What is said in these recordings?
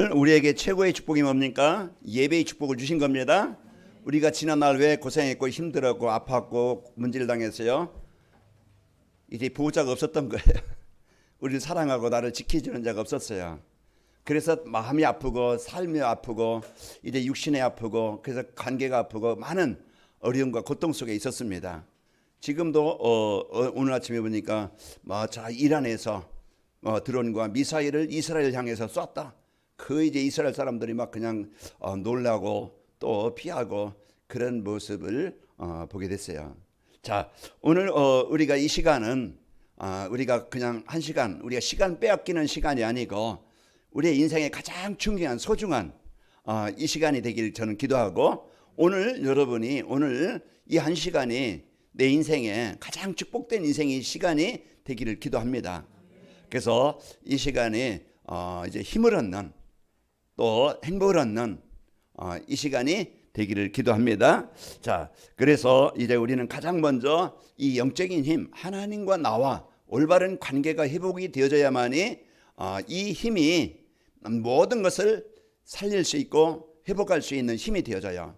우리에게 최고의 축복이 뭡니까? 예배의 축복을 주신 겁니다. 우리가 지난날 왜 고생했고 힘들었고 아팠고 문제를 당했어요? 이제 보호자가 없었던 거예요. 우리를 사랑하고 나를 지켜주는 자가 없었어요. 그래서 마음이 아프고 삶이 아프고 이제 육신이 아프고 그래서 관계가 아프고 많은 어려움과 고통 속에 있었습니다. 지금도 오늘 아침에 보니까 자 이란에서 드론과 미사일을 이스라엘 향해서 쐈다. 그 이제 이스라엘 사람들이 막 그냥 놀라고 또 피하고 그런 모습을 보게 됐어요. 자, 오늘 우리가 이 시간은 우리가 그냥 한 시간, 우리가 시간 빼앗기는 시간이 아니고 우리의 인생의 가장 중요한 소중한 이 시간이 되길 저는 기도하고, 오늘 여러분이 오늘 이 한 시간이 내 인생의 가장 축복된 인생의 시간이 되기를 기도합니다. 그래서 이 시간이 이제 힘을 얻는 또 행복을 얻는 이 시간이 되기를 기도합니다. 자, 그래서 이제 우리는 가장 먼저 이 영적인 힘, 하나님과 나와 올바른 관계가 회복이 되어져야만이 이 힘이 모든 것을 살릴 수 있고 회복할 수 있는 힘이 되어져요.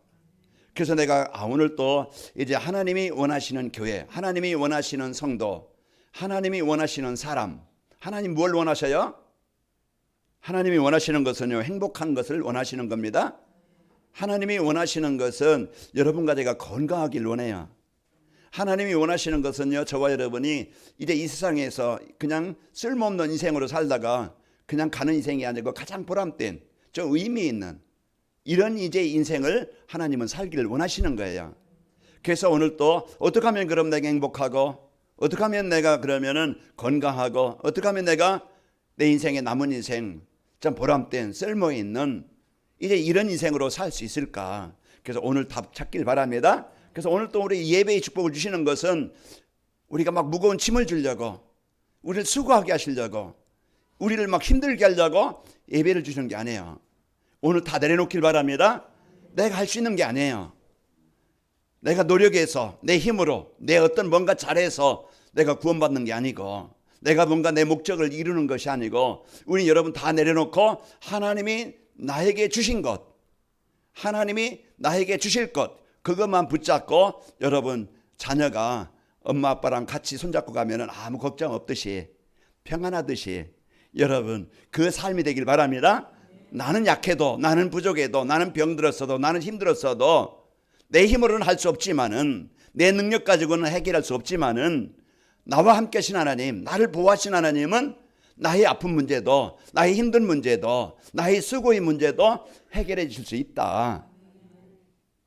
그래서 내가 오늘 또 이제 하나님이 원하시는 교회, 하나님이 원하시는 성도, 하나님이 원하시는 사람, 하나님 뭘 원하셔요? 하나님이 원하시는 것은요, 행복한 것을 원하시는 겁니다. 하나님이 원하시는 것은 여러분과 제가 건강하길 원해요. 하나님이 원하시는 것은요, 저와 여러분이 이제 이 세상에서 그냥 쓸모없는 인생으로 살다가 그냥 가는 인생이 아니고 가장 보람된 좀 의미 있는 이런 이제 인생을 하나님은 살기를 원하시는 거예요. 그래서 오늘 또 어떻게 하면 그럼 내가 행복하고, 어떻게 하면 내가 그러면은 건강하고, 어떻게 하면 내가 내 인생의 남은 인생 좀 보람된 쓸모 있는 이제 이런 인생으로 살 수 있을까? 그래서 오늘 답 찾길 바랍니다. 그래서 오늘 또 우리 예배의 축복을 주시는 것은 우리가 막 무거운 짐을 주려고, 우리를 수고하게 하시려고, 우리를 막 힘들게 하려고 예배를 주시는 게 아니에요. 오늘 다 내려놓길 바랍니다. 내가 할 수 있는 게 아니에요. 내가 노력해서 내 힘으로 내 어떤 뭔가 잘해서 내가 구원받는 게 아니고, 내가 뭔가 내 목적을 이루는 것이 아니고, 우리 여러분 다 내려놓고 하나님이 나에게 주신 것, 하나님이 나에게 주실 것, 그것만 붙잡고 여러분 자녀가 엄마 아빠랑 같이 손잡고 가면은 아무 걱정 없듯이 평안하듯이 여러분 그 삶이 되길 바랍니다. 나는 약해도, 나는 부족해도, 나는 병들었어도, 나는 힘들었어도 내 힘으로는 할 수 없지만은, 내 능력 가지고는 해결할 수 없지만은 나와 함께 하신 하나님, 나를 보호하신 하나님은 나의 아픈 문제도, 나의 힘든 문제도, 나의 수고의 문제도 해결해 주실 수 있다.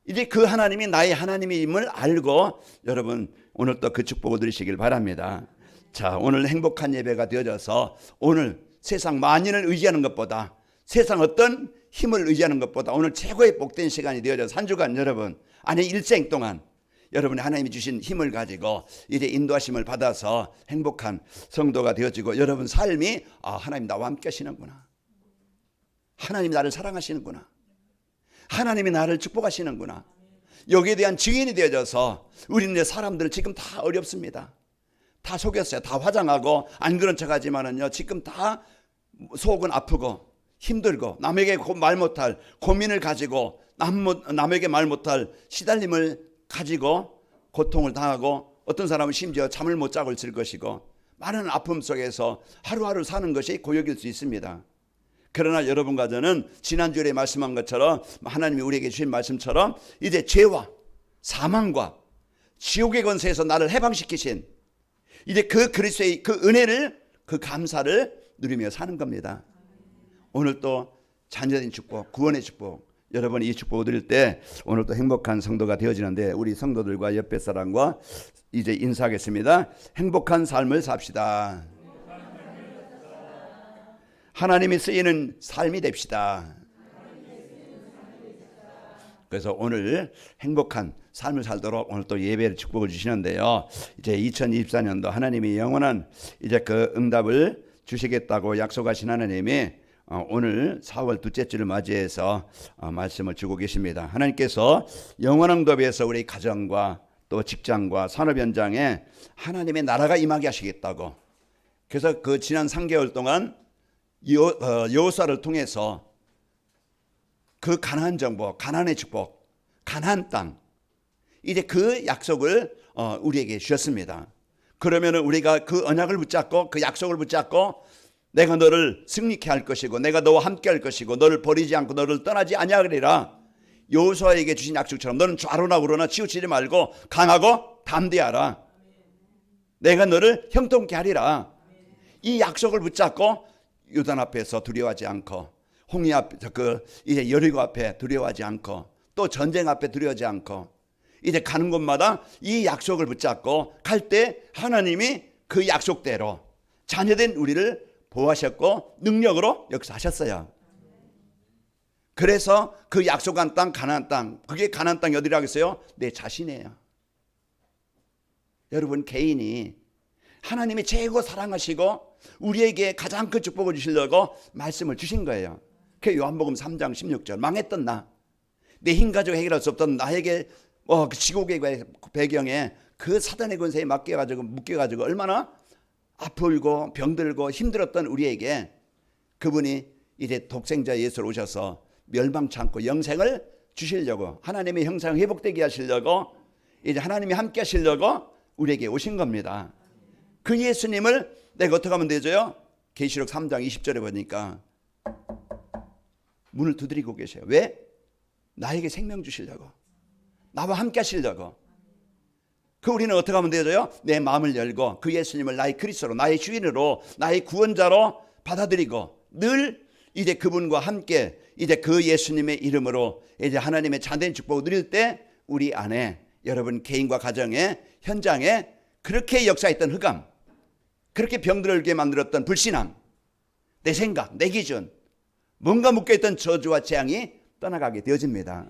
이제 그 하나님이 나의 하나님임을 알고 여러분 오늘 또 그 축복을 누리시길 바랍니다. 자, 오늘 행복한 예배가 되어져서 오늘 세상 만인을 의지하는 것보다, 세상 어떤 힘을 의지하는 것보다 오늘 최고의 복된 시간이 되어져서 한 주간 여러분, 아니 일생 동안 여러분이 하나님이 주신 힘을 가지고 이제 인도하심을 받아서 행복한 성도가 되어지고, 여러분 삶이 하나님 나와 함께 하시는구나, 하나님이 나를 사랑하시는구나, 하나님이 나를 축복하시는구나, 여기에 대한 증인이 되어져서 우리는 사람들 지금 다 어렵습니다. 다 속였어요. 다 화장하고 안 그런 척하지만은요, 지금 다 속은 아프고 힘들고 남에게 말 못할 고민을 가지고 남에게 말 못할 시달림을 가지고 고통을 당하고, 어떤 사람은 심지어 잠을 못 자고 있을 것이고, 많은 아픔 속에서 하루하루 사는 것이 고역일 수 있습니다. 그러나 여러분과 저는 지난주에 말씀한 것처럼, 하나님이 우리에게 주신 말씀처럼 이제 죄와 사망과 지옥의 권세에서 나를 해방시키신 이제 그 그리스도의 그 은혜를, 그 감사를 누리며 사는 겁니다. 오늘 또 자녀된 축복, 구원의 축복, 여러분이 이 축복을 드릴 때 오늘 또 행복한 성도가 되어지는데, 우리 성도들과 옆에 사람과 이제 인사하겠습니다. 행복한 삶을 삽시다. 하나님이 쓰이는 삶이 됩시다. 그래서 오늘 행복한 삶을 살도록 오늘 또 예배를 축복을 주시는데요. 이제 2024년도 하나님이 영원한 이제 그 응답을 주시겠다고 약속하신 하나님이 오늘 4월 둘째 주를 맞이해서 말씀을 주고 계십니다. 하나님께서 영원한 응답에서 우리 가정과 또 직장과 산업 현장에 하나님의 나라가 임하게 하시겠다고. 그래서 그 지난 3개월 동안 여호수아를 통해서 그 가나안 정복, 가나안의 축복, 가나안 땅, 이제 그 약속을 우리에게 주셨습니다. 그러면 우리가 그 언약을 붙잡고 그 약속을 붙잡고 내가 너를 승리케 할 것이고 내가 너와 함께 할 것이고 너를 버리지 않고 너를 떠나지 아니하리라. 여호수아에게 주신 약속처럼 너는 좌로나 우로나 치우치지 말고 강하고 담대하라. 내가 너를 형통케 하리라. 이 약속을 붙잡고 요단 앞에서 두려워하지 않고 홍해 앞에 이제 여리고 앞에 두려워하지 않고 또 전쟁 앞에 두려워하지 않고 이제 가는 곳마다 이 약속을 붙잡고 갈 때 하나님이 그 약속대로 자녀된 우리를 보호하셨고 능력으로 역사하셨어요. 그래서 그 약속한 땅 가나안 땅, 그게 가나안 땅이 어디라고 했어요? 내 자신이에요. 여러분 개인이 하나님이 최고 사랑하시고 우리에게 가장 큰 축복을 주시려고 말씀을 주신 거예요. 그 요한복음 3장 16절 망했던 나, 내 힘 가지고 해결할 수 없던 나에게 그 지옥의 배경에 그 사단의 권세에 묶여가지고 얼마나 아프고 병들고 힘들었던 우리에게 그분이 이제 독생자 예수로 오셔서 멸망치 않고 영생을 주시려고 하나님의 형상 회복되게 하시려고 이제 하나님이 함께 하시려고 우리에게 오신 겁니다. 그 예수님을 내가 어떻게 하면 되죠? 계시록 3장 20절에 보니까 문을 두드리고 계세요. 왜? 나에게 생명 주시려고, 나와 함께 하시려고. 그 우리는 어떻게 하면 되죠? 내 마음을 열고 그 예수님을 나의 그리스도로, 나의 주인으로, 나의 구원자로 받아들이고 늘 이제 그분과 함께 이제 그 예수님의 이름으로 이제 하나님의 자된 축복을 누릴 때 우리 안에 여러분 개인과 가정의 현장에 그렇게 역사했던 흑암, 그렇게 병들게 만들었던 불신앙, 내 생각, 내 기준, 뭔가 묶여있던 저주와 재앙이 떠나가게 되어집니다.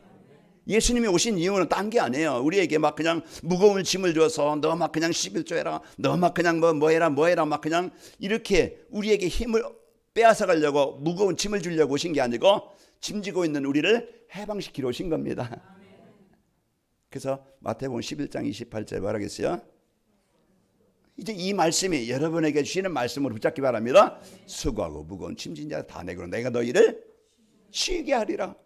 예수님이 오신 이유는 딴 게 아니에요. 우리에게 막 그냥 무거운 짐을 줘서 너 막 그냥 11조 해라, 너 막 그냥 뭐 해라 막 그냥 이렇게 우리에게 힘을 빼앗아 가려고 무거운 짐을 주려고 오신 게 아니고 짐지고 있는 우리를 해방시키러 오신 겁니다. 그래서 마태복음 11장 28절 말하겠어요. 이제 이 말씀이 여러분에게 주시는 말씀으로 붙잡기 바랍니다. 수고하고 무거운 짐진 자 다 내게로 내가 너희를 쉬게 하리라.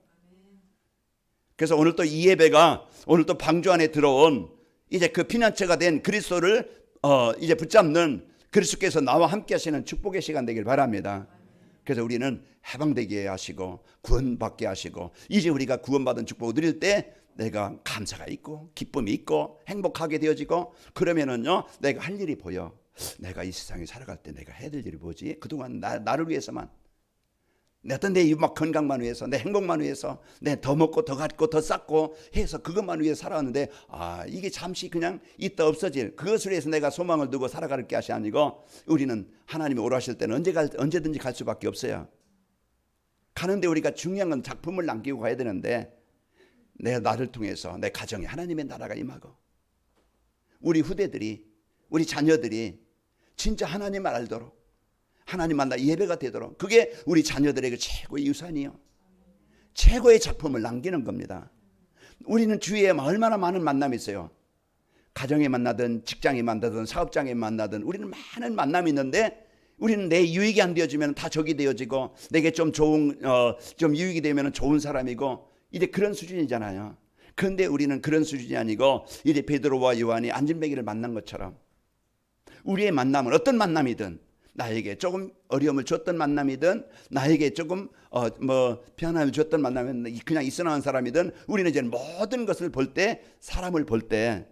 그래서 오늘 또 이 예배가 오늘 또 방주 안에 들어온 이제 그 피난처가 된 그리스도를 이제 붙잡는 그리스도께서 나와 함께 하시는 축복의 시간 되길 바랍니다. 그래서 우리는 해방되게 하시고 구원받게 하시고 이제 우리가 구원받은 축복을 누릴 때 내가 감사가 있고 기쁨이 있고 행복하게 되어지고 그러면은요 내가 할 일이 보여. 내가 이 세상에 살아갈 때 내가 해야 될 일이 뭐지? 그동안 나를 위해서만 내 어떤 내 막 건강만 위해서 내 행복만 위해서 내 더 먹고 더 갖고 더 쌓고 해서 그것만 위해 살아왔는데 이게 잠시 그냥 있다 없어질 그것을 위해서 내가 소망을 두고 살아갈 게 아니고 우리는 하나님이 오라 하실 때는 언제든지 갈 수밖에 없어요. 가는데 우리가 중요한 건 작품을 남기고 가야 되는데 내 나를 통해서 내 가정에 하나님의 나라가 임하고 우리 후대들이 우리 자녀들이 진짜 하나님을 알도록 하나님 만나 예배가 되도록 그게 우리 자녀들에게 최고의 유산이요 최고의 작품을 남기는 겁니다. 우리는 주위에 얼마나 많은 만남이 있어요. 가정에 만나든 직장에 만나든 사업장에 만나든 우리는 많은 만남이 있는데 우리는 내 유익이 안 되어지면 다 적이 되어지고 내게 좀 좋은 좀 유익이 되면 좋은 사람이고 이제 그런 수준이잖아요. 그런데 우리는 그런 수준이 아니고 이제 베드로와 요한이 안진뱅이를 만난 것처럼 우리의 만남은 어떤 만남이든 나에게 조금 어려움을 줬던 만남이든 나에게 조금 편함을 줬던 만남이든 그냥 있어나간 사람이든 우리는 이제 모든 것을 볼 때 사람을 볼 때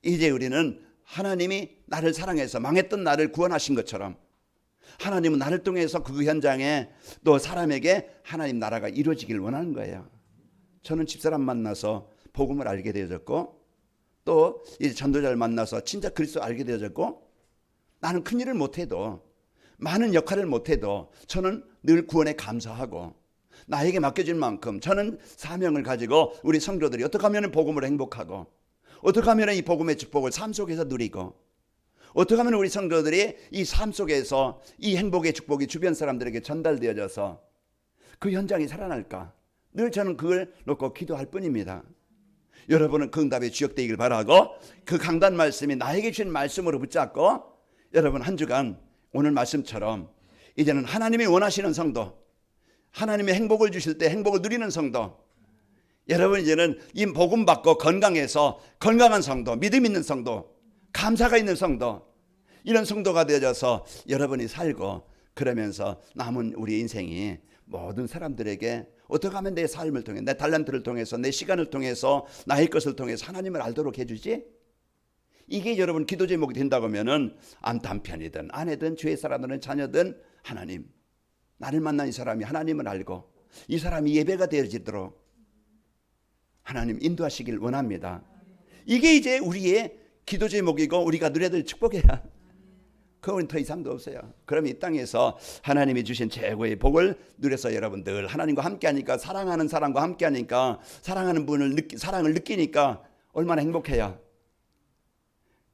이제 우리는 하나님이 나를 사랑해서 망했던 나를 구원하신 것처럼 하나님은 나를 통해서 그 현장에 또 사람에게 하나님 나라가 이루어지길 원하는 거예요. 저는 집사람 만나서 복음을 알게 되어졌고 또 이제 전도자를 만나서 진짜 그리스도 알게 되어졌고 나는 큰 일을 못해도 많은 역할을 못해도 저는 늘 구원에 감사하고 나에게 맡겨진 만큼 저는 사명을 가지고 우리 성도들이 어떻게 하면 복음으로 행복하고 어떻게 하면 이 복음의 축복을 삶 속에서 누리고 어떻게 하면 우리 성도들이 이 삶 속에서 이 행복의 축복이 주변 사람들에게 전달되어져서 그 현장이 살아날까 늘 저는 그걸 놓고 기도할 뿐입니다. 여러분은 그 응답에 주역되기를 바라고 그 강단 말씀이 나에게 주신 말씀으로 붙잡고 여러분 한 주간 오늘 말씀처럼 이제는 하나님이 원하시는 성도 하나님의 행복을 주실 때 행복을 누리는 성도. 여러분 이제는 이 복음 받고 건강해서 건강한 성도, 믿음 있는 성도, 감사가 있는 성도, 이런 성도가 되어져서 여러분이 살고 그러면서 남은 우리 인생이 모든 사람들에게 어떻게 하면 내 삶을 통해, 내 탤런트를 통해서, 내 시간을 통해서, 나의 것을 통해서 하나님을 알도록 해주지? 이게 여러분 기도 제목이 된다고 하면은 남편이든 아내든 주위 사람들은 자녀든 하나님, 나를 만난 이 사람이 하나님을 알고 이 사람이 예배가 되어지도록 하나님 인도하시길 원합니다. 이게 이제 우리의 기도 제목이고 우리가 누려야 될 축복이야. 그건 더 이상도 없어요. 그럼 이 땅에서 하나님이 주신 최고의 복을 누려서 여러분 늘 하나님과 함께하니까, 사랑하는 사람과 함께하니까, 사랑하는 분을 사랑을 느끼니까 얼마나 행복해요.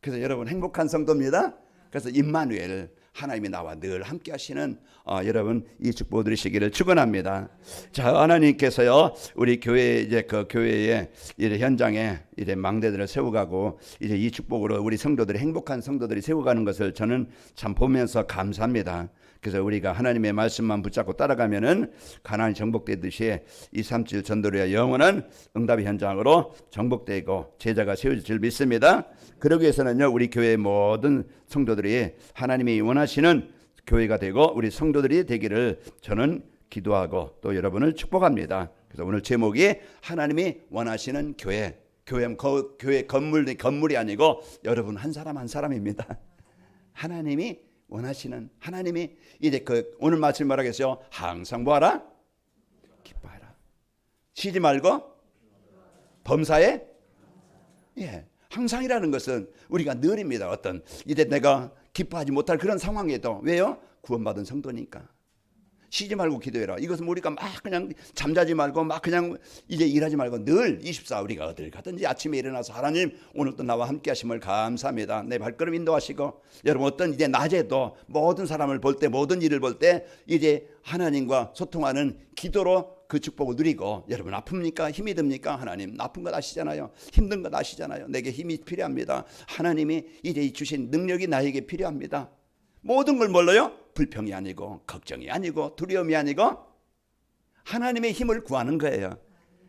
그래서 여러분 행복한 성도입니다. 그래서 임마누엘, 하나님이 나와 늘 함께 하시는 여러분 이 축복 누리시기를 축원합니다. 자, 하나님께서요 우리 교회 이제 그 교회의 이제 현장에 이제 망대들을 세워가고 이제 이 축복으로 우리 성도들이 행복한 성도들이 세워가는 것을 저는 참 보면서 감사합니다. 그래서 우리가 하나님의 말씀만 붙잡고 따라가면은 가나안이 정복되듯이 237 전도로의 영원한 응답의 현장으로 정복되고 제자가 세워질 줄 믿습니다. 그러기 위해서는요 우리 교회의 모든 성도들이 하나님이 원하시는 교회가 되고 우리 성도들이 되기를 저는 기도하고 또 여러분을 축복합니다. 그래서 오늘 제목이 하나님이 원하시는 교회. 교회 건물이 아니고 여러분 한 사람 한 사람입니다. 하나님이 원하시는, 하나님이 이제 오늘 말씀 뭐라겠어요? 항상 뭐하라? 기뻐하라. 쉬지 말고 범사에, 항상이라는 것은 우리가 늘입니다. 어떤 이제 내가 기뻐하지 못할 그런 상황에도, 왜요? 구원받은 성도니까. 쉬지 말고 기도해라. 이것은 우리가 막 그냥 잠자지 말고 막 그냥 이제 일하지 말고 늘 24 우리가 어딜 가든지 아침에 일어나서 하나님 오늘도 나와 함께 하심을 감사합니다. 내 발걸음 인도하시고, 여러분 어떤 이제 낮에도 모든 사람을 볼 때, 모든 일을 볼 때 이제 하나님과 소통하는 기도로 그 축복을 누리고, 여러분 아픕니까? 힘이 듭니까? 하나님 아픈 것 아시잖아요. 힘든 것 아시잖아요. 내게 힘이 필요합니다. 하나님이 이제 주신 능력이 나에게 필요합니다. 모든 걸 뭘로요? 불평이 아니고 걱정이 아니고 두려움이 아니고 하나님의 힘을 구하는 거예요.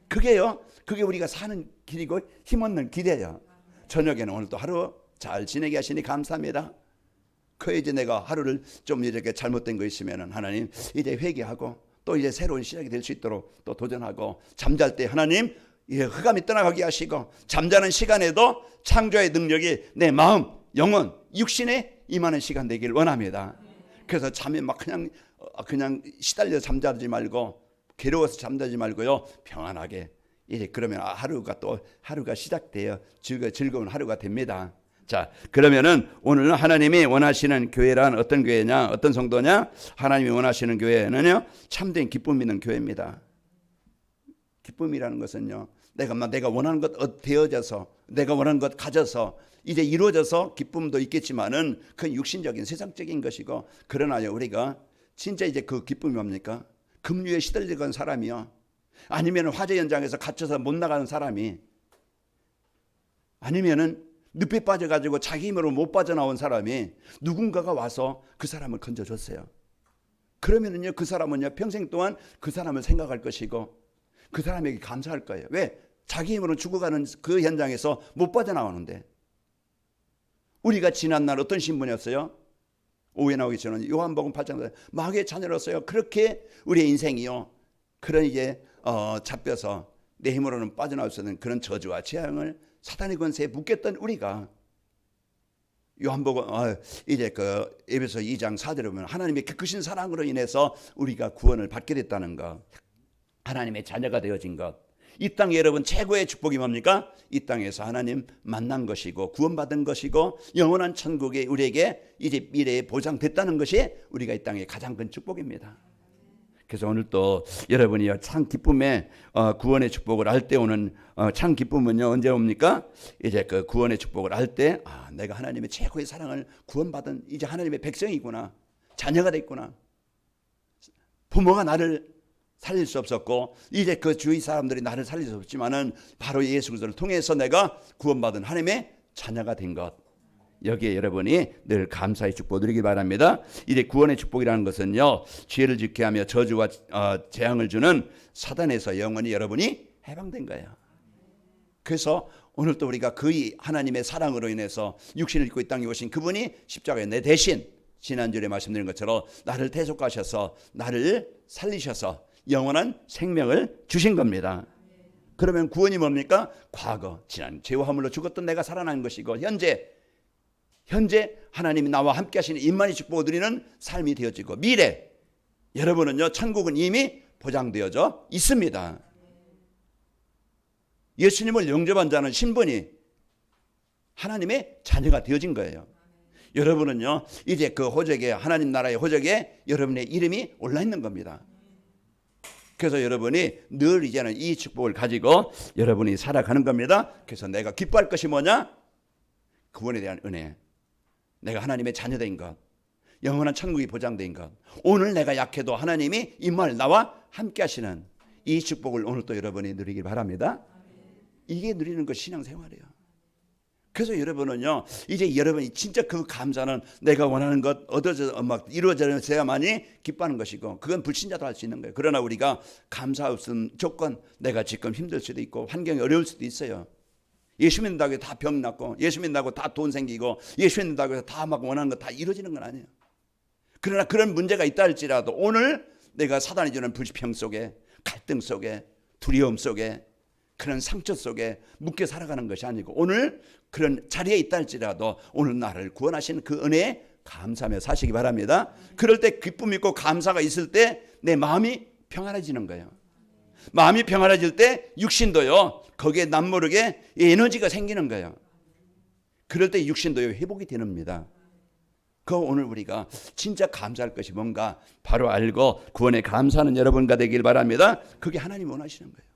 그게요, 그게 우리가 사는 길이고 힘없는 길이에요. 저녁에는 오늘도 하루 잘 지내게 하시니 감사합니다. 그 이제 내가 하루를 좀 이렇게 잘못된 거 있으면은 하나님 이제 회개하고 또 이제 새로운 시작이 될 수 있도록 또 도전하고, 잠잘 때 하나님 흑암이 떠나가게 하시고, 잠자는 시간에도 창조의 능력이 내 마음, 영혼, 육신에 임하는 시간 되길 원합니다. 그래서 잠에 막 그냥 시달려 잠자지 말고, 괴로워서 잠자지 말고요, 평안하게 이제 그러면 하루가 시작돼요. 즐거운 하루가 됩니다. 자, 그러면은 오늘은 하나님이 원하시는 교회란 어떤 교회냐, 어떤 성도냐? 하나님이 원하시는 교회는요 참된 기쁨 있는 교회입니다. 기쁨이라는 것은요, 내가 원하는 것 되어져서, 내가 원하는 것 가져서 이제 이루어져서 기쁨도 있겠지만은 그건 육신적인 세상적인 것이고, 그러나요 우리가 진짜 이제 그 기쁨이 뭡니까? 급류에 시달리는 사람이요, 아니면 화재 현장에서 갇혀서 못 나가는 사람이, 아니면은 늪에 빠져가지고 자기 힘으로 못 빠져나온 사람이 누군가가 와서 그 사람을 건져줬어요. 그러면은요 그 사람은요 평생 동안 그 사람을 생각할 것이고 그 사람에게 감사할 거예요. 왜? 자기 힘으로 죽어가는 그 현장에서 못 빠져나오는데. 우리가 지난날 어떤 신분이었어요? 오후에 나오기 전에 요한복음 8장에 마귀의 자녀로서요 그렇게 우리의 인생이요 그런 이제 잡혀서 내 힘으로는 빠져나올 수 있는 그런 저주와 재앙을 사탄의 권세에 묶였던 우리가, 요한복음 이제 그 에베소 2장 4절에 보면 하나님의 크신 사랑으로 인해서 우리가 구원을 받게 됐다는 것, 하나님의 자녀가 되어진 것, 이 땅에 여러분 최고의 축복이 뭡니까? 이 땅에서 하나님 만난 것이고 구원받은 것이고 영원한 천국에 우리에게 이제 미래에 보장됐다는 것이 우리가 이 땅의 가장 큰 축복입니다. 그래서 오늘 또 여러분이 참 기쁨의 구원의 축복을 알 때 오는 참 기쁨은요 언제 옵니까? 이제 그 구원의 축복을 알 때, 내가 하나님의 최고의 사랑을 구원받은 이제 하나님의 백성이구나, 자녀가 됐구나. 부모가 나를 살릴 수 없었고 이제 그 주위 사람들이 나를 살릴 수 없지만은 바로 예수 그리스도를 통해서 내가 구원받은 하나님의 자녀가 된 것, 여기에 여러분이 늘 감사의 축복 누리기 바랍니다. 이제 구원의 축복이라는 것은요, 죄를 짓게 하며 저주와 재앙을 주는 사단에서 영원히 여러분이 해방된 거예요. 그래서 오늘도 우리가 그의 하나님의 사랑으로 인해서 육신을 입고 이 땅에 오신 그분이 십자가에 내 대신 지난주에 말씀드린 것처럼 나를 대속하셔서 나를 살리셔서 영원한 생명을 주신 겁니다. 그러면 구원이 뭡니까? 과거, 지난 죄와 허물로 죽었던 내가 살아난 것이고 현재 하나님이 나와 함께 하시는 임만의 축복을 누리는 삶이 되어지고 미래, 여러분은요 천국은 이미 보장되어져 있습니다. 예수님을 영접한 자는 신분이 하나님의 자녀가 되어진 거예요. 여러분은요 이제 그 호적에, 하나님 나라의 호적에 여러분의 이름이 올라 있는 겁니다. 그래서 여러분이 늘 이제는 이 축복을 가지고 여러분이 살아가는 겁니다. 그래서 내가 기뻐할 것이 뭐냐? 구원에 대한 은혜, 내가 하나님의 자녀된 것, 영원한 천국이 보장된 것, 오늘 내가 약해도 하나님이 임할 나와 함께 하시는 이 축복을 오늘도 여러분이 누리길 바랍니다. 이게 누리는 것 신앙생활이에요. 그래서 여러분은요 이제 여러분이 진짜 그 감사는 내가 원하는 것 얻어져 막 이루어져야만이 기뻐하는 것이고, 그건 불신자도 할 수 있는 거예요. 그러나 우리가 감사 없음 조건, 내가 지금 힘들 수도 있고 환경이 어려울 수도 있어요. 예수 믿는다고 해서 다 병 낫고, 예수 믿는다고 다 돈 생기고, 예수 믿는다고 해서 다 막 원하는 거 다 이루어지는 건 아니에요. 그러나 그런 문제가 있다 할지라도 오늘 내가 사단이 주는 불평 속에, 갈등 속에, 두려움 속에, 그런 상처 속에 묶여 살아가는 것이 아니고, 오늘 그런 자리에 있다 할지라도 오늘 나를 구원하신 그 은혜에 감사하며 사시기 바랍니다. 그럴 때 기쁨 있고 감사가 있을 때 내 마음이 평안해지는 거예요. 마음이 평안해질 때 육신도요 거기에 남모르게 에너지가 생기는 거예요. 그럴 때 육신도요 회복이 됩니다. 그 오늘 우리가 진짜 감사할 것이 뭔가 바로 알고 구원에 감사하는 여러분과 되길 바랍니다. 그게 하나님이 원하시는 거예요.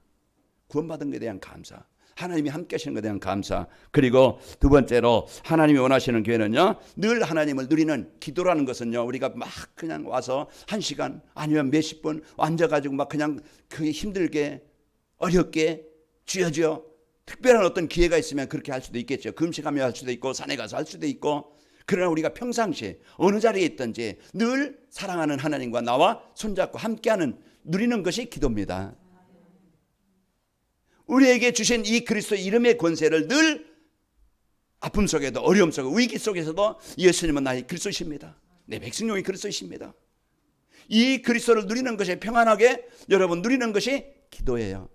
구원받은 것에 대한 감사, 하나님이 함께 하시는 것에 대한 감사. 그리고 두 번째로 하나님이 원하시는 교회는요 늘 하나님을 누리는 기도라는 것은요, 우리가 막 그냥 와서 1시간 아니면 몇십 분 앉아가지고 막 그냥 그게 힘들게 어렵게 주여 특별한 어떤 기회가 있으면 그렇게 할 수도 있겠죠. 금식하며 할 수도 있고 산에 가서 할 수도 있고. 그러나 우리가 평상시에 어느 자리에 있든지 늘 사랑하는 하나님과 나와 손잡고 함께하는 누리는 것이 기도입니다. 우리에게 주신 이 그리스도 이름의 권세를 늘 아픔 속에도 어려움 속에 위기 속에서도 예수님은 나의 그리스도이십니다. 내 백성용이 그리스도이십니다. 이 그리스도를 누리는 것이 평안하게 여러분 누리는 것이 기도예요.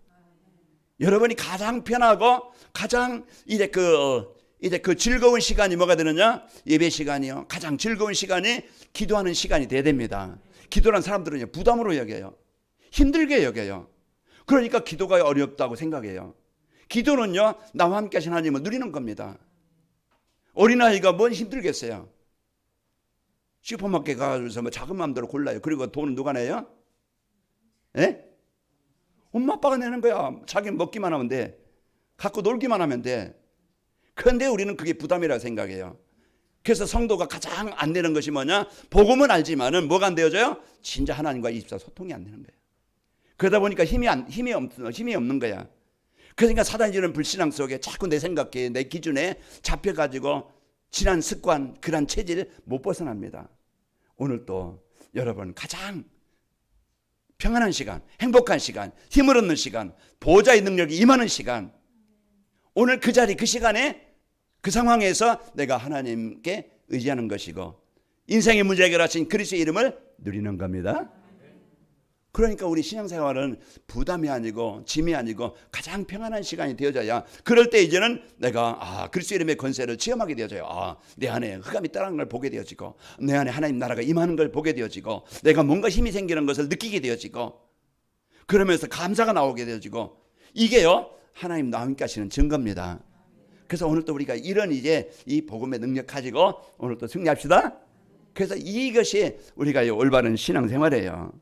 여러분이 가장 편하고 가장 이제 그 즐거운 시간이 뭐가 되느냐? 예배 시간이요. 가장 즐거운 시간이 기도하는 시간이 돼야 됩니다. 기도란 사람들은 부담으로 여겨요. 힘들게 여겨요. 그러니까 기도가 어렵다고 생각해요. 기도는요 나와 함께 하신 하나님을 누리는 겁니다. 어린아이가 뭔 힘들겠어요. 슈퍼마켓 가서 뭐 작은 마음대로 골라요. 그리고 돈은 누가 내요? 예? 엄마 아빠가 내는 거야. 자기는 먹기만 하면 돼. 갖고 놀기만 하면 돼. 그런데 우리는 그게 부담이라고 생각해요. 그래서 성도가 가장 안 되는 것이 뭐냐? 복음은 알지만은 뭐가 안 되어져요? 진짜 하나님과 24 소통이 안 되는 거예요. 그러다 보니까 힘이 없는 거야. 그러니까 사단이 주는 불신앙 속에 자꾸 내 생각에 내 기준에 잡혀가지고 지난 습관, 그런 체질 못 벗어납니다. 오늘 또 여러분 가장 평안한 시간, 행복한 시간, 힘을 얻는 시간, 보호자의 능력이 임하는 시간, 오늘 그 자리 그 시간에 그 상황에서 내가 하나님께 의지하는 것이고 인생의 문제 해결하신 그리스도의 이름을 누리는 겁니다. 그러니까 우리 신앙생활은 부담이 아니고 짐이 아니고 가장 평안한 시간이 되어져야, 그럴 때 이제는 내가 그리스도 이름의 권세를 체험하게 되어져요. 내 안에 흑암이 떠나는 걸 보게 되어지고 내 안에 하나님 나라가 임하는 걸 보게 되어지고 내가 뭔가 힘이 생기는 것을 느끼게 되어지고 그러면서 감사가 나오게 되어지고, 이게요 하나님 나와 함께 하시는 증거입니다. 그래서 오늘 또 우리가 이런 이제 이 복음의 능력 가지고 오늘 또 승리합시다. 그래서 이것이 우리가 올바른 신앙생활이에요.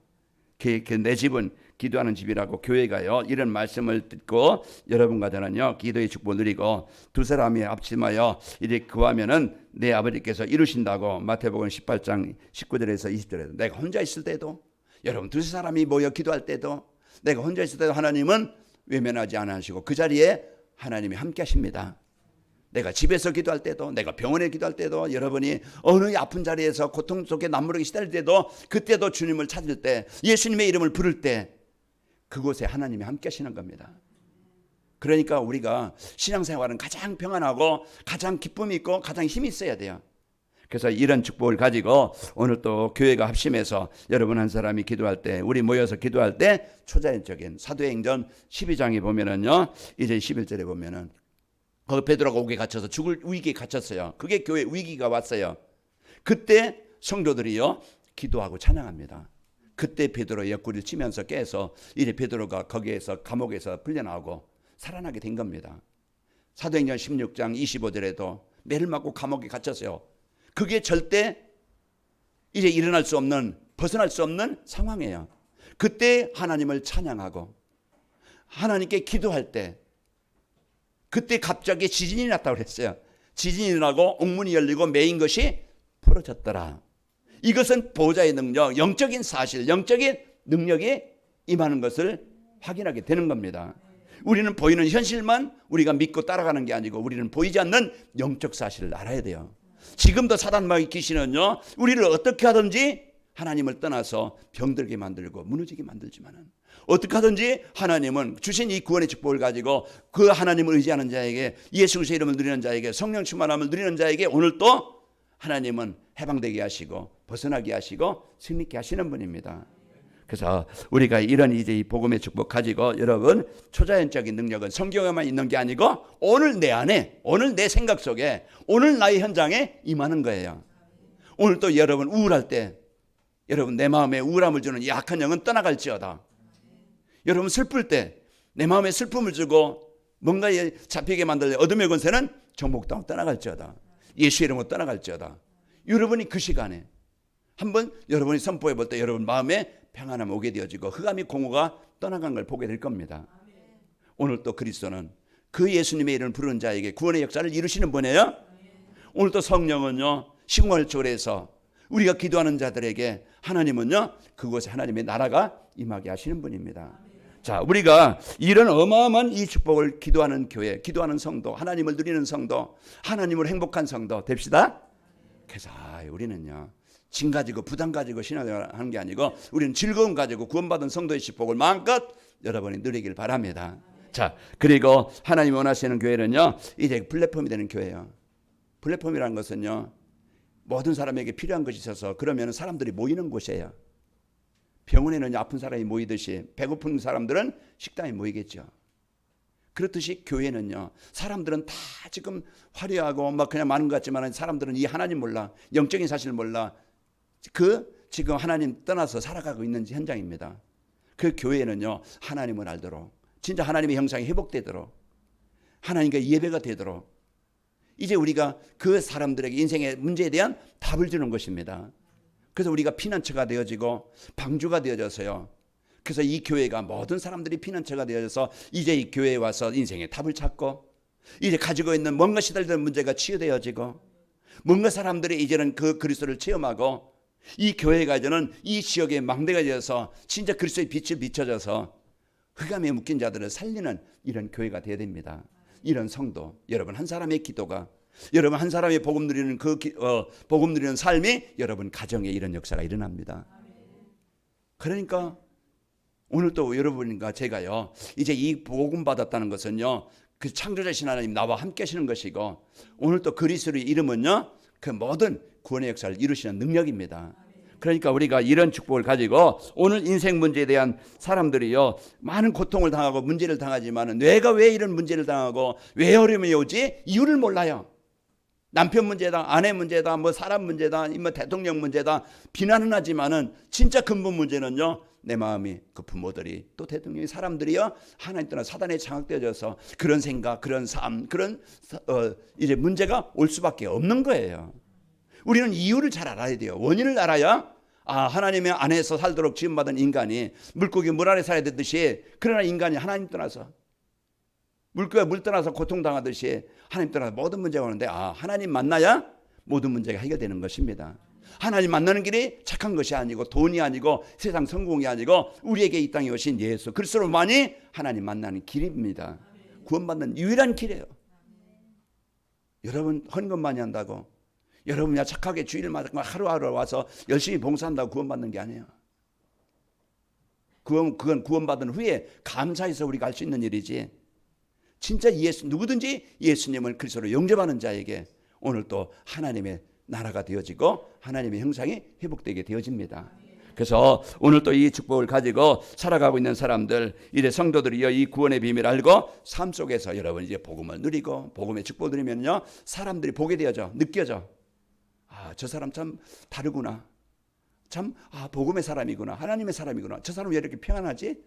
내 집은 기도하는 집이라고 교회가요 이런 말씀을 듣고 여러분과 저는요 기도의 축복을 누리고 두 사람이 합심하여 이제 구하면은 내 아버지께서 이루신다고 마태복음 18장 19절에서 20절에도, 내가 혼자 있을 때도, 여러분 두세 사람이 모여 기도할 때도, 내가 혼자 있을 때도 하나님은 외면하지 않으시고 그 자리에 하나님이 함께 하십니다. 내가 집에서 기도할 때도, 내가 병원에 기도할 때도, 여러분이 어느 아픈 자리에서 고통 속에 남무르게 시달릴 때도, 그때도 주님을 찾을 때, 예수님의 이름을 부를 때 그곳에 하나님이 함께 하시는 겁니다. 그러니까 우리가 신앙생활은 가장 평안하고 가장 기쁨이 있고 가장 힘이 있어야 돼요. 그래서 이런 축복을 가지고 오늘 또 교회가 합심해서 여러분 한 사람이 기도할 때, 우리 모여서 기도할 때 초자연적인 사도행전 12장에 보면은요, 이제 11절에 보면은 거기 베드로가 옥에 갇혀서 죽을 위기에 갇혔어요. 그게 교회 위기가 왔어요. 그때 성도들이요 기도하고 찬양합니다. 그때 베드로 옆구리를 치면서 깨서 이제 베드로가 거기에서 감옥에서 풀려나오고 살아나게 된 겁니다. 사도행전 16장 25절에도 매를 맞고 감옥에 갇혔어요. 그게 절대 이제 일어날 수 없는, 벗어날 수 없는 상황이에요. 그때 하나님을 찬양하고 하나님께 기도할 때, 그때 갑자기 지진이 났다고 그랬어요. 지진이 나고 옥문이 열리고 메인 것이 풀어졌더라. 이것은 보호자의 능력, 영적인 사실, 영적인 능력이 임하는 것을 확인하게 되는 겁니다. 우리는 보이는 현실만 우리가 믿고 따라가는 게 아니고 우리는 보이지 않는 영적 사실을 알아야 돼요. 지금도 사단마귀 귀신은요, 우리를 어떻게 하든지 하나님을 떠나서 병들게 만들고 무너지게 만들지만은, 어떻게 하든지 하나님은 주신 이 구원의 축복을 가지고 그 하나님을 의지하는 자에게, 예수 그리스도의 이름을 누리는 자에게, 성령 충만함을 누리는 자에게 오늘 또 하나님은 해방되게 하시고 벗어나게 하시고 승리케 하시는 분입니다. 그래서 우리가 이런 이제 이 복음의 축복 가지고, 여러분 초자연적인 능력은 성경에만 있는 게 아니고 오늘 내 안에, 오늘 내 생각 속에, 오늘 나의 현장에 임하는 거예요. 오늘 또 여러분 우울할 때, 여러분 내 마음에 우울함을 주는 이 악한 영은 떠나갈지어다. 여러분 슬플 때 내 마음에 슬픔을 주고 뭔가에 잡히게 만들 어둠의 권세는 정복당으로 떠나갈지어다. 예수의 이름으로 떠나갈지어다. 여러분이 그 시간에 한번 여러분이 선포해 볼 때 여러분 마음에 평안함 오게 되어지고 흑암이 공허가 떠나간 걸 보게 될 겁니다. 오늘 또 그리스도는 그 예수님의 이름을 부르는 자에게 구원의 역사를 이루시는 분이에요. 오늘 또 성령은요 시공을 초월해서 우리가 기도하는 자들에게 하나님은요 그곳에 하나님의 나라가 임하게 하시는 분입니다. 자, 우리가 이런 어마어마한 이 축복을 기도하는 교회, 기도하는 성도, 하나님을 누리는 성도, 하나님을 행복한 성도 됩시다. 그래서 우리는요 짐 가지고 부담 가지고 신앙을 하는 게 아니고 우리는 즐거움 가지고 구원받은 성도의 축복을 마음껏 여러분이 누리길 바랍니다. 자, 그리고 하나님이 원하시는 교회는요 이제 플랫폼이 되는 교회예요. 플랫폼이라는 것은요 모든 사람에게 필요한 것이 있어서 그러면 사람들이 모이는 곳이에요. 병원에는 아픈 사람이 모이듯이 배고픈 사람들은 식당에 모이겠죠. 그렇듯이 교회는요 사람들은 다 지금 화려하고 막 그냥 많은 것 같지만 사람들은 이 하나님 몰라, 영적인 사실을 몰라. 그 지금 하나님 떠나서 살아가고 있는 현장입니다. 그 교회는요 하나님을 알도록, 진짜 하나님의 형상이 회복되도록, 하나님과 예배가 되도록 이제 우리가 그 사람들에게 인생의 문제에 대한 답을 주는 것입니다. 그래서 우리가 피난처가 되어지고 방주가 되어져서요. 그래서 이 교회가 모든 사람들이 피난처가 되어져서 이제 이 교회에 와서 인생의 답을 찾고 이제 가지고 있는 뭔가 시달리는 문제가 치유되어지고 뭔가 사람들이 이제는 그 그리스도를 체험하고 이 교회가 이제는 이 지역의 망대가 되어서 진짜 그리스도의 빛을 비춰져서 흑암에 묶인 자들을 살리는 이런 교회가 되어야 됩니다. 이런 성도, 여러분 한 사람의 기도가, 여러분 한 사람의 복음 누리는 복음 누리는 삶이 여러분 가정에 이런 역사가 일어납니다. 그러니까 오늘 또 여러분과 제가요 이제 이 복음 받았다는 것은요 그 창조자신 하나님 나와 함께 하시는 것이고 오늘 또 그리스도의 이름은요 그 모든 구원의 역사를 이루시는 능력입니다. 그러니까 우리가 이런 축복을 가지고 오늘 인생 문제에 대한 사람들이요 많은 고통을 당하고 문제를 당하지만 내가 왜 이런 문제를 당하고 왜 어려움이 오지? 이유를 몰라요. 남편 문제다, 아내 문제다, 뭐 사람 문제다, 뭐 대통령 문제다 비난은 하지만은 진짜 근본 문제는요 내 마음이 그 부모들이 또 대통령이 사람들이요 하나님 떠나 사단에 장악되어져서 그런 생각, 그런 삶, 그런 이제 문제가 올 수밖에 없는 거예요. 우리는 이유를 잘 알아야 돼요. 원인을 알아야 하나님의 안에서 살도록 지음받은 인간이 물고기 물 안에 살아야 되듯이 그러나 인간이 하나님 떠나서 물고기가 물 떠나서 고통당하듯이 하나님 떠나서 모든 문제가 오는데 하나님 만나야 모든 문제가 해결되는 것입니다. 하나님 만나는 길이 착한 것이 아니고 돈이 아니고 세상 성공이 아니고 우리에게 이 땅에 오신 예수 그리스도로만이 하나님 만나는 길입니다. 구원받는 유일한 길이에요. 여러분 헌금 많이 한다고, 여러분 그냥 착하게 주일마다 하루하루 와서 열심히 봉사한다고 구원받는 게 아니에요. 그건 구원받은 후에 감사해서 우리가 할 수 있는 일이지, 진짜 누구든지 예수님을 그리스도로 영접하는 자에게 오늘 또 하나님의 나라가 되어지고 하나님의 형상이 회복되게 되어집니다. 그래서 오늘 또 이 축복을 가지고 살아가고 있는 사람들, 이제 성도들이여 이 구원의 비밀을 알고 삶 속에서 여러분 이제 복음을 누리고 복음의 축복을 누리면요, 사람들이 보게 되어져, 느껴져. 아, 저 사람 참 다르구나. 참, 복음의 사람이구나. 하나님의 사람이구나. 저 사람 왜 이렇게 평안하지?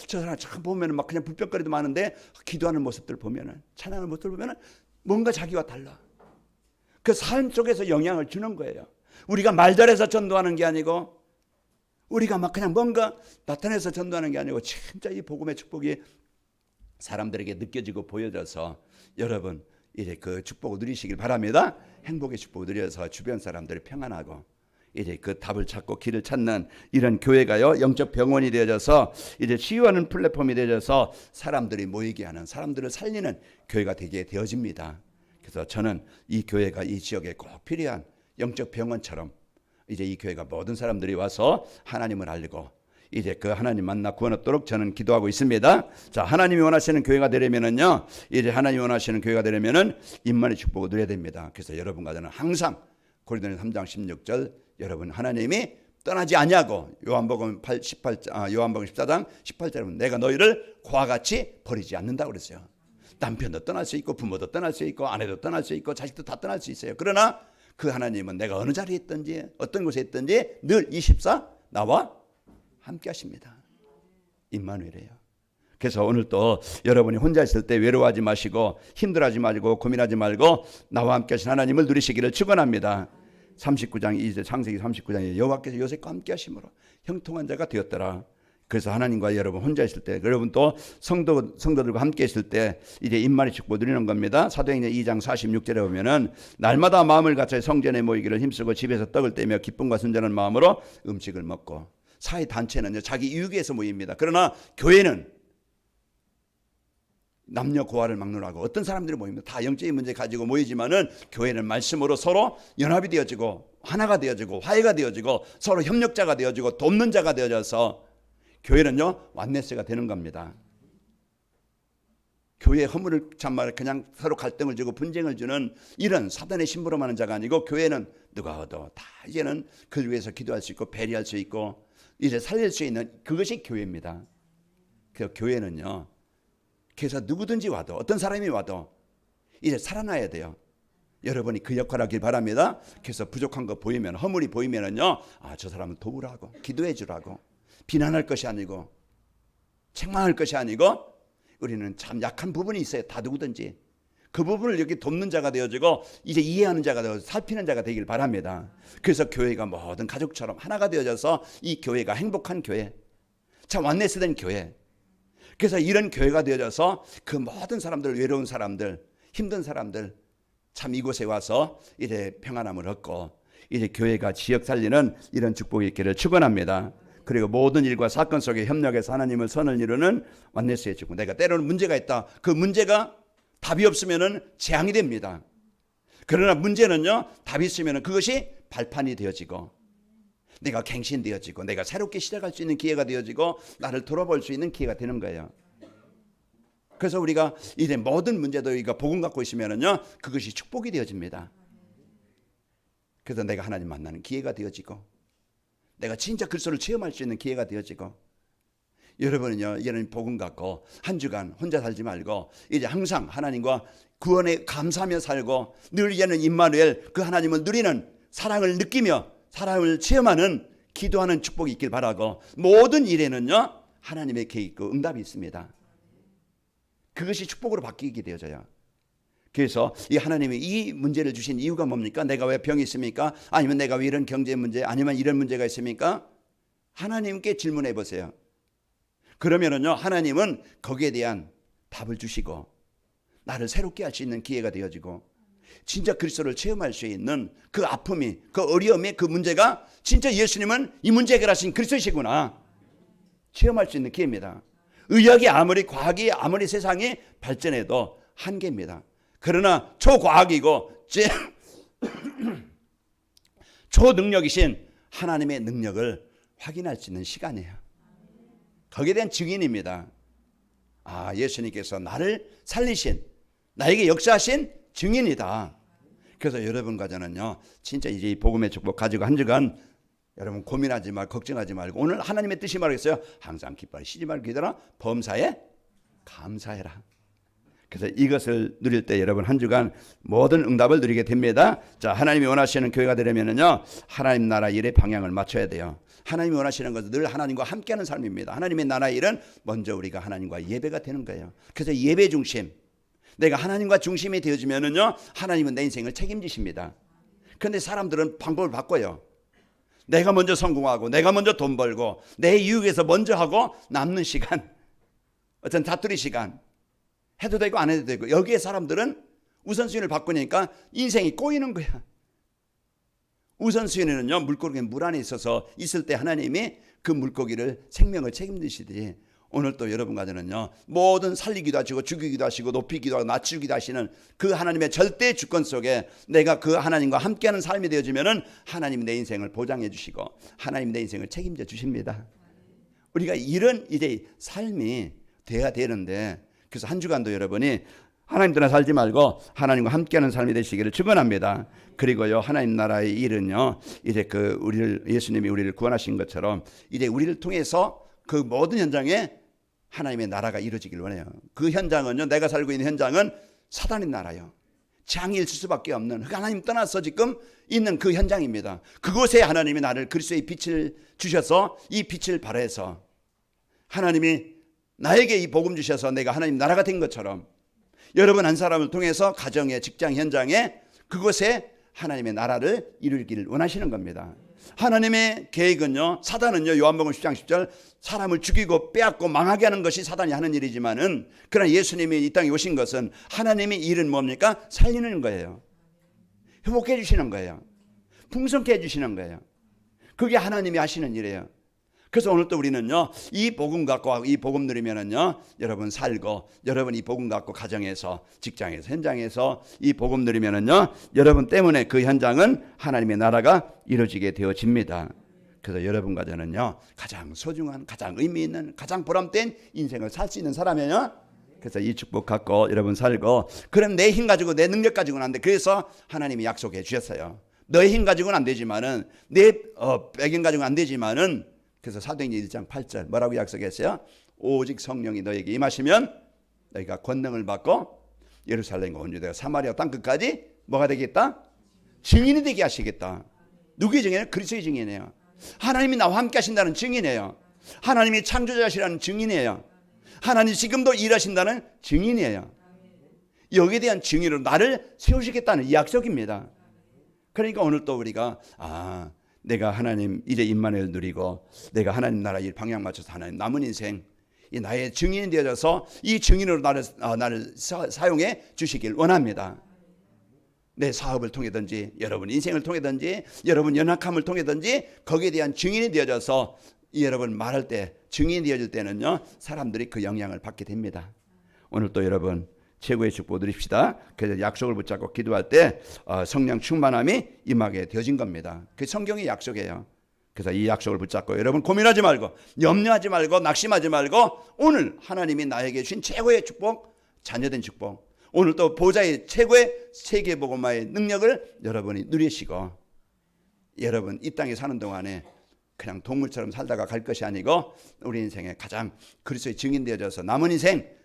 저 사람 참 보면은 막 그냥 불평거리도 많은데 기도하는 모습들 보면은, 찬양하는 모습들 보면은 뭔가 자기와 달라. 그 삶 속에서 영향을 주는 거예요. 우리가 말 잘해서 전도하는 게 아니고, 우리가 막 그냥 뭔가 나타내서 전도하는 게 아니고, 진짜 이 복음의 축복이 사람들에게 느껴지고 보여져서 여러분 이제 그 축복을 누리시길 바랍니다. 행복의 축복을 누려서 주변 사람들이 평안하고 이제 그 답을 찾고 길을 찾는 이런 교회가요, 영적 병원이 되어져서 이제 치유하는 플랫폼이 되어져서 사람들이 모이게 하는, 사람들을 살리는 교회가 되게 되어집니다. 그래서 저는 이 교회가 이 지역에 꼭 필요한 영적 병원처럼 이제 이 교회가 모든 사람들이 와서 하나님을 알고 이제 그 하나님 만나 구원 얻도록 저는 기도하고 있습니다. 자, 하나님이 원하시는 교회가 되려면은요, 이제 하나님이 원하시는 교회가 되려면은 임만의 축복을 누려야 됩니다. 그래서 여러분과 저는 항상 고린도전서 3장 16절, 여러분 하나님이 떠나지 아니하고, 요한복음 14장 18절은 내가 너희를 고와 같이 버리지 않는다고 그랬어요. 남편도 떠날 수 있고 부모도 떠날 수 있고 아내도 떠날 수 있고 자식도 다 떠날 수 있어요. 그러나 그 하나님은 내가 어느 자리에 있든지 어떤 곳에 있든지 늘 24 나와 함께 하십니다. 임마누엘이에요. 그래서 오늘 또 여러분이 혼자 있을 때 외로워하지 마시고 힘들어하지 말고 고민하지 말고 나와 함께 하신 하나님을 누리시기를 축원합니다. 39장 2절, 창세기 39장에 여호와께서 요셉과 함께 하심으로 형통한 자가 되었더라. 그래서 하나님과 여러분 혼자 있을 때, 여러분 또 성도들과 함께 있을 때 이제 임마누엘 축복 누리는 겁니다. 사도행전 2장 46절에 보면은 날마다 마음을 갖춰 성전에 모이기를 힘쓰고 집에서 떡을 떼며 기쁨과 순전한 마음으로 음식을 먹고. 사회 단체는요, 자기 이익 위해서 모입니다. 그러나 교회는 남녀 고아를 막론하고 어떤 사람들이 모입니다. 다 영적인 문제 가지고 모이지만은 교회는 말씀으로 서로 연합이 되어지고 하나가 되어지고 화해가 되어지고 서로 협력자가 되어지고 돕는 자가 되어져서 교회는요, 완네스가 되는 겁니다. 교회의 허물을 참말 그냥 서로 갈등을 주고 분쟁을 주는 이런 사단의 심부름하는 자가 아니고, 교회는 누가 얻어 다 이제는 그를 위해서 기도할 수 있고 배려할 수 있고 이제 살릴 수 있는 그것이 교회입니다. 그 교회는요, 그래서 누구든지 와도 어떤 사람이 와도 이제 살아나야 돼요. 여러분이 그 역할을 하길 바랍니다. 그래서 부족한 거 보이면, 허물이 보이면은요, 저 사람은 도우라고, 기도해 주라고, 비난할 것이 아니고 책망할 것이 아니고, 우리는 참 약한 부분이 있어요. 다 누구든지 그 부분을 이렇게 돕는 자가 되어지고 이제 이해하는 자가 되어서 살피는 자가 되길 바랍니다. 그래서 교회가 모든 가족처럼 하나가 되어져서 이 교회가 행복한 교회, 참 완네스된 교회. 그래서 이런 교회가 되어져서 그 모든 사람들, 외로운 사람들, 힘든 사람들 참 이곳에 와서 이제 평안함을 얻고 이제 교회가 지역 살리는 이런 축복이 있기를 축원합니다. 그리고 모든 일과 사건 속에 협력해서 하나님을 선을 이루는 완네스의 축복. 내가 때로는 문제가 있다. 그 문제가 답이 없으면은 재앙이 됩니다. 그러나 문제는요, 답이 있으면은 그것이 발판이 되어지고 내가 갱신되어지고 내가 새롭게 시작할 수 있는 기회가 되어지고 나를 돌아볼 수 있는 기회가 되는 거예요. 그래서 우리가 이제 모든 문제도 우리가 복음 갖고 있으면은요, 그것이 축복이 되어집니다. 그래서 내가 하나님 만나는 기회가 되어지고 내가 진짜 그리스도를 체험할 수 있는 기회가 되어지고, 여러분은요, 이런 복음 갖고 한 주간 혼자 살지 말고 이제 항상 하나님과 구원에 감사하며 살고 늘 이제는 임마누엘 그 하나님을 누리는 사랑을 느끼며 사랑을 체험하는 기도하는 축복이 있길 바라고, 모든 일에는요 하나님의 계획과 응답이 있습니다. 그것이 축복으로 바뀌게 되어져요. 그래서 이 하나님이 이 문제를 주신 이유가 뭡니까? 내가 왜 병이 있습니까? 아니면 내가 왜 이런 경제 문제, 아니면 이런 문제가 있습니까? 하나님께 질문해 보세요. 그러면은요, 하나님은 거기에 대한 답을 주시고 나를 새롭게 할 수 있는 기회가 되어지고 진짜 그리스도를 체험할 수 있는 그 아픔이, 그 어려움이, 그 문제가 진짜 예수님은 이 문제 해결하신 그리스도시구나 체험할 수 있는 기회입니다. 의학이 아무리, 과학이 아무리 세상이 발전해도 한계입니다. 그러나 초과학이고 초능력이신 하나님의 능력을 확인할 수 있는 시간이에요. 거기에 대한 증인입니다. 아, 예수님께서 나를 살리신, 나에게 역사하신 증인이다. 그래서 여러분과 저는요, 진짜 이제 이 복음의 축복 가지고 한 주간 여러분 고민하지 말고 걱정하지 말고 오늘 하나님의 뜻이 말했어요. 항상 기뻐하라, 쉬지 말고 기도하라, 범사에 감사해라. 그래서 이것을 누릴 때 여러분 한 주간 모든 응답을 누리게 됩니다. 자, 하나님이 원하시는 교회가 되려면은요, 하나님 나라 일의 방향을 맞춰야 돼요. 하나님이 원하시는 것은 늘 하나님과 함께하는 삶입니다. 하나님의 나라 일은 먼저 우리가 하나님과 예배가 되는 거예요. 그래서 예배 중심, 내가 하나님과 중심이 되어지면은요, 하나님은 내 인생을 책임지십니다. 그런데 사람들은 방법을 바꿔요. 내가 먼저 성공하고, 내가 먼저 돈 벌고, 내 이익에서 먼저 하고 남는 시간, 어떤 다투리 시간 해도 되고 안 해도 되고, 여기에 사람들은 우선순위를 바꾸니까 인생이 꼬이는 거야. 우선순위는요, 물고기 물 안에 있어서 있을 때 하나님이 그 물고기를 생명을 책임지시듯이 오늘 또 여러분과 저는요, 모든 살리기도 하시고 죽이기도 하시고 높이기도 하고 낮추기도 하시는 그 하나님의 절대 주권 속에 내가 그 하나님과 함께하는 삶이 되어지면은 하나님이 내 인생을 보장해 주시고 하나님이 내 인생을 책임져 주십니다. 우리가 이런 이제 삶이 돼야 되는데, 그래서 한 주간도 여러분이 하나님 떠나 살지 말고 하나님과 함께하는 삶이 되시기를 축원합니다. 그리고요, 하나님 나라의 일은요, 이제 그 우리를, 예수님이 우리를 구원하신 것처럼 이제 우리를 통해서 그 모든 현장에 하나님의 나라가 이루어지길 원해요. 그 현장은요, 내가 살고 있는 현장은 사단의 나라요. 재앙이 있을 수밖에 없는, 하나님 떠나서 지금 있는 그 현장입니다. 그곳에 하나님이 나를 그리스도의 빛을 주셔서 이 빛을 발해서 하나님이 나에게 이 복음 주셔서 내가 하나님 나라가 된 것처럼 여러분 한 사람을 통해서 가정의, 직장 현장에 그곳에 하나님의 나라를 이루기를 원하시는 겁니다. 하나님의 계획은요, 사단은요, 요한복음 10장 10절 사람을 죽이고 빼앗고 망하게 하는 것이 사단이 하는 일이지만은, 그러나 예수님이 이 땅에 오신 것은 하나님의 일은 뭡니까? 살리는 거예요. 회복해 주시는 거예요. 풍성케 해 주시는 거예요. 그게 하나님이 하시는 일이에요. 그래서 오늘 또 우리는요, 이 복음 갖고, 이 복음 누리면은요, 여러분 살고, 여러분 이 복음 갖고 가정에서, 직장에서, 현장에서 이 복음 누리면은요, 여러분 때문에 그 현장은 하나님의 나라가 이루어지게 되어집니다. 그래서 여러분과 저는요, 가장 소중한, 가장 의미 있는, 가장 보람된 인생을 살 수 있는 사람이에요. 그래서 이 축복 갖고 여러분 살고, 그럼 내 힘 가지고 내 능력 가지고는 안 돼. 그래서 하나님이 약속해 주셨어요. 너의 힘 가지고는 안 되지만은, 내 배경 가지고는 안 되지만은, 그래서 사도행전 1장 8절 뭐라고 약속했어요? 오직 성령이 너에게 임하시면 너희가 권능을 받고 예루살렘과 온 유대와 사마리아 땅끝까지 뭐가 되겠다? 증인이 되게 하시겠다. 누구의 증인이에요? 그리스도의 증인이에요. 하나님이 나와 함께 하신다는 증인이에요. 하나님이 창조자시라는 증인이에요. 하나님 지금도 일하신다는 증인이에요. 여기에 대한 증인으로 나를 세우시겠다는 약속입니다. 그러니까 오늘 또 우리가 내가 하나님 이제 임마누엘 누리고 내가 하나님 나라 일 방향 맞춰서 하나님 남은 인생 이 나의 증인이 되어져서 이 증인으로 나를 사용해 주시길 원합니다. 내 사업을 통해든지 여러분 인생을 통해든지 여러분 연약함을 통해든지 거기에 대한 증인이 되어져서 여러분 말할 때 증인이 되어질 때는요, 사람들이 그 영향을 받게 됩니다. 오늘 또 여러분 최고의 축복 누립시다. 그래서 약속을 붙잡고 기도할 때 성령 충만함이 임하게 되어진 겁니다. 그 성경의 약속이에요. 그래서 이 약속을 붙잡고 여러분 고민하지 말고 염려하지 말고 낙심하지 말고 오늘 하나님이 나에게 주신 최고의 축복, 자녀된 축복, 오늘 또 보좌의 최고의 세계복음화의 능력을 여러분이 누리시고 여러분 이 땅에 사는 동안에 그냥 동물처럼 살다가 갈 것이 아니고 우리 인생에 가장 그리스도의 증인 되어져서 남은 인생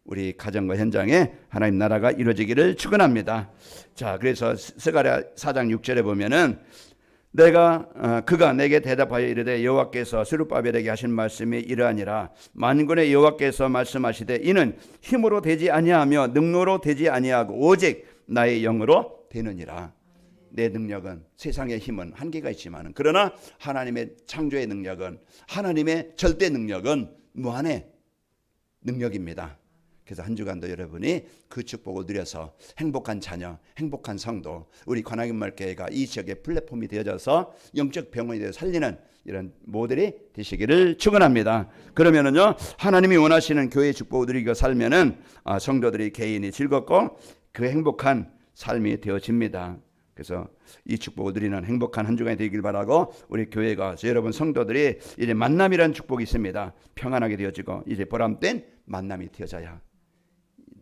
우리 가정과 현장에 하나님 나라가 이루어지기를 축원합니다. 자, 그래서 스가랴 4장 6절에 보면은 그가 내게 대답하여 이르되 여호와께서 스룹바벨에게 하신 말씀이 이러하니라. 만군의 여호와께서 말씀하시되 이는 힘으로 되지 아니하며 능력으로 되지 아니하고 오직 나의 영으로 되느니라. 내 능력은, 세상의 힘은 한계가 있지만 그러나 하나님의 창조의 능력은, 하나님의 절대 능력은 무한의 능력입니다. 그래서 한 주간도 여러분이 그 축복을 누려서 행복한 자녀, 행복한 성도, 우리 관악인말교회가 이 지역의 플랫폼이 되어져서 영적 병원이 되어 살리는 이런 모델이 되시기를 축원합니다. 그러면은요, 하나님이 원하시는 교회의 축복을 누리고 살면은 성도들이 개인이 즐겁고 그 행복한 삶이 되어집니다. 그래서 이 축복을 누리는 행복한 한 주간이 되길 바라고 우리 교회가 여러분 성도들이 이제 만남이라는 축복이 있습니다. 평안하게 되어지고 이제 보람된 만남이 되어져야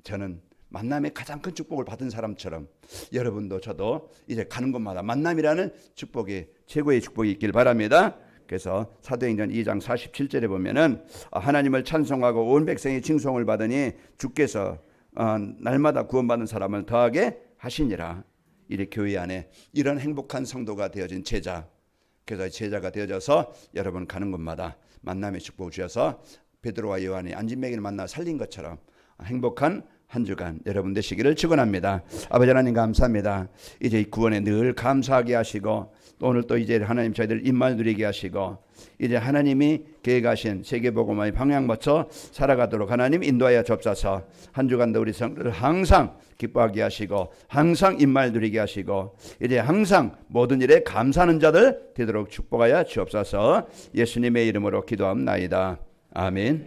저는 만남의 가장 큰 축복을 받은 사람처럼 여러분도 저도 이제 가는 곳마다 만남이라는 축복이 최고의 축복이 있길 바랍니다. 그래서 사도행전 2장 47절에 보면은 하나님을 찬송하고 온 백성이 칭송을 받으니 주께서 날마다 구원받는 사람을 더하게 하시니라. 이제 교회 안에 이런 행복한 성도가 되어진 제자, 그래서 제자가 되어져서 여러분 가는 곳마다 만남의 축복을 주셔서 베드로와 요한이 안진뱅이를 만나 살린 것처럼 행복한 한 주간 여러분 되시기를 축원합니다. 아버지 하나님 감사합니다. 이제 이 구원에 늘 감사하게 하시고 또 오늘 또 이제 하나님 저희들 입만 누리게 하시고 이제 하나님이 계획하신 세계복음화의 방향 맞춰 살아가도록 하나님 인도하여 주옵소서. 한 주간도 우리 성도들 항상 기뻐하게 하시고 항상 입만 누리게 하시고 이제 항상 모든 일에 감사하는 자들 되도록 축복하여 주옵소서. 예수님의 이름으로 기도합나이다. 아멘.